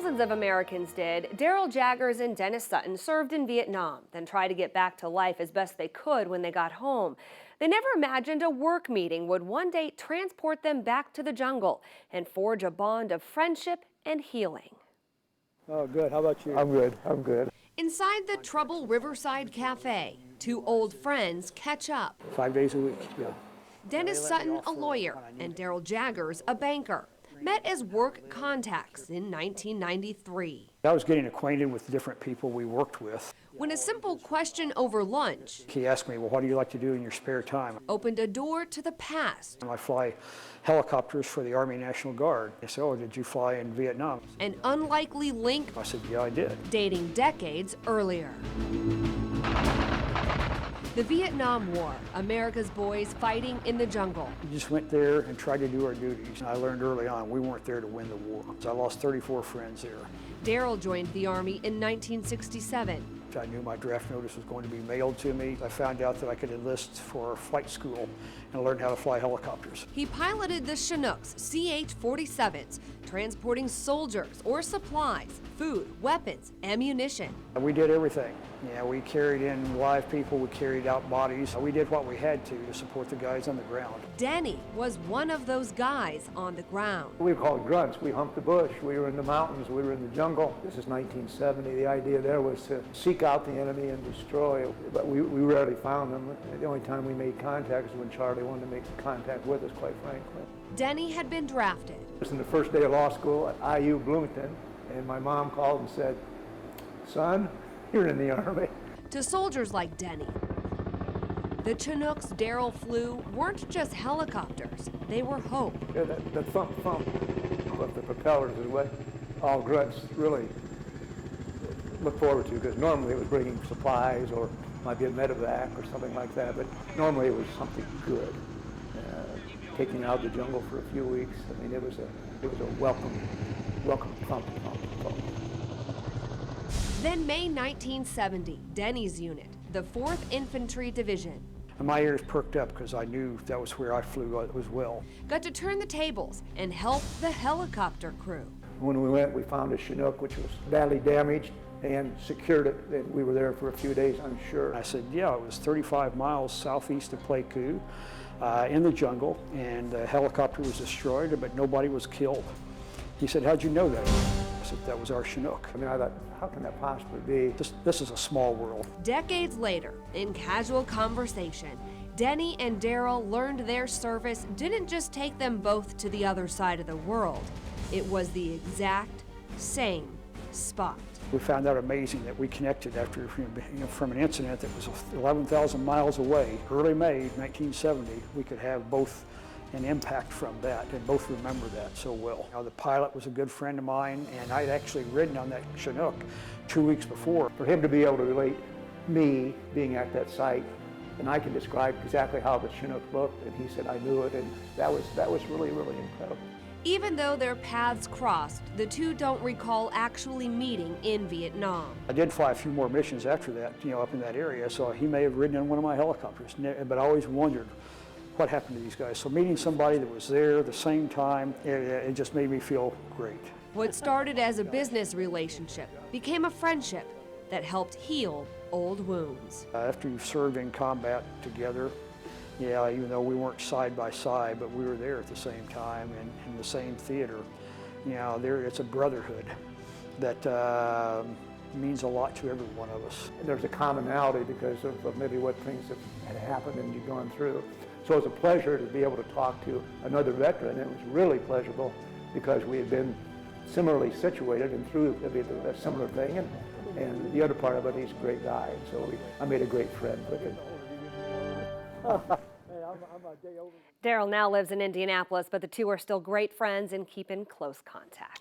thousands of Americans did, Daryl Jaggers and Dennis Sutton served in Vietnam, then tried to get back to life as best they could when they got home. They never imagined a work meeting would one day transport them back to the jungle and forge a bond of friendship and healing. Oh, good. How about you? I'm good. I'm good. Inside the Trouble Riverside Cafe, two old friends catch up. 5 days a week, yeah. Dennis Sutton, a lawyer, and Daryl Jaggers, a banker, met as work contacts in 1993. I was getting acquainted with different people we worked with. When a simple question over lunch He asked me, well, what do you like to do in your spare time? opened a door to the past. I fly helicopters for the Army National Guard. They said, oh, did you fly in Vietnam? An unlikely link I said, yeah, I did. dating decades earlier. The Vietnam War, America's boys fighting in the jungle. We just went there and tried to do our duties. I learned early on we weren't there to win the war. I lost 34 friends there. Daryl joined the Army in 1967. I knew my draft notice was going to be mailed to me. I found out that I could enlist for flight school and learn how to fly helicopters. He piloted the Chinooks CH-47s, transporting soldiers or supplies, food, weapons, ammunition. We did everything. Yeah, we carried in live people, we carried out bodies. We did what we had to support the guys on the ground. Denny was one of those guys on the ground. We were called grunts. We humped the bush. We were in the mountains. We were in the jungle. This is 1970. The idea there was to seek out the enemy and destroy, but we rarely found them. The only time we made contact was when Charlie wanted to make contact with us, quite frankly. Denny had been drafted. It was in the first day of law school at IU Bloomington, and my mom called and said, son, you're in the Army. To soldiers like Denny, the Chinooks Daryl flew weren't just helicopters, they were hope. Yeah, that thump of the propellers is what all grunts really look forward to, because normally it was bringing supplies or might be a medevac or something like that, but normally it was something good. Taking out the jungle for a few weeks, I mean, it was a welcome thump. Then May 1970, Denny's unit, the 4th Infantry Division, And my ears perked up because I knew that was where I flew as well. got to turn the tables and help the helicopter crew. When we went, we found a Chinook which was badly damaged and secured it, and we were there for a few days, I'm sure. I said, yeah, it was 35 miles southeast of Pleiku in the jungle, and the helicopter was destroyed, but nobody was killed. He said, how'd you know that? I said, that was our Chinook. I mean, I thought, how can that possibly be? This is a small world. Decades later, in casual conversation, Denny and Daryl learned their service didn't just take them both to the other side of the world. It was the exact same spot. We found out amazing that we connected after, from an incident that was 11,000 miles away. Early May 1970, we could have both an impact from that, and both remember that so well. The pilot was a good friend of mine, and I'd actually ridden on that Chinook 2 weeks before. For him to be able to relate me being at that site, and I can describe exactly how the Chinook looked, and he said I knew it, and that was really, really incredible. Even though their paths crossed, the two don't recall actually meeting in Vietnam. I did fly a few more missions after that, up in that area, so he may have ridden in one of my helicopters, but I always wondered what happened to these guys. So meeting somebody that was there at the same time, it just made me feel great. What started as a business relationship became a friendship that helped heal old wounds. After you've served in combat together, yeah, even though we weren't side by side, but we were there at the same time and in the same theater. It's a brotherhood that means a lot to every one of us. There's a commonality because of maybe what things have had happened and you've gone through. So it's a pleasure to be able to talk to another veteran. It was really pleasurable because we had been similarly situated and through a similar thing. And the other part of it, he's a great guy. So I made a great friend with him. Daryl now lives in Indianapolis, but the two are still great friends and keep in close contact.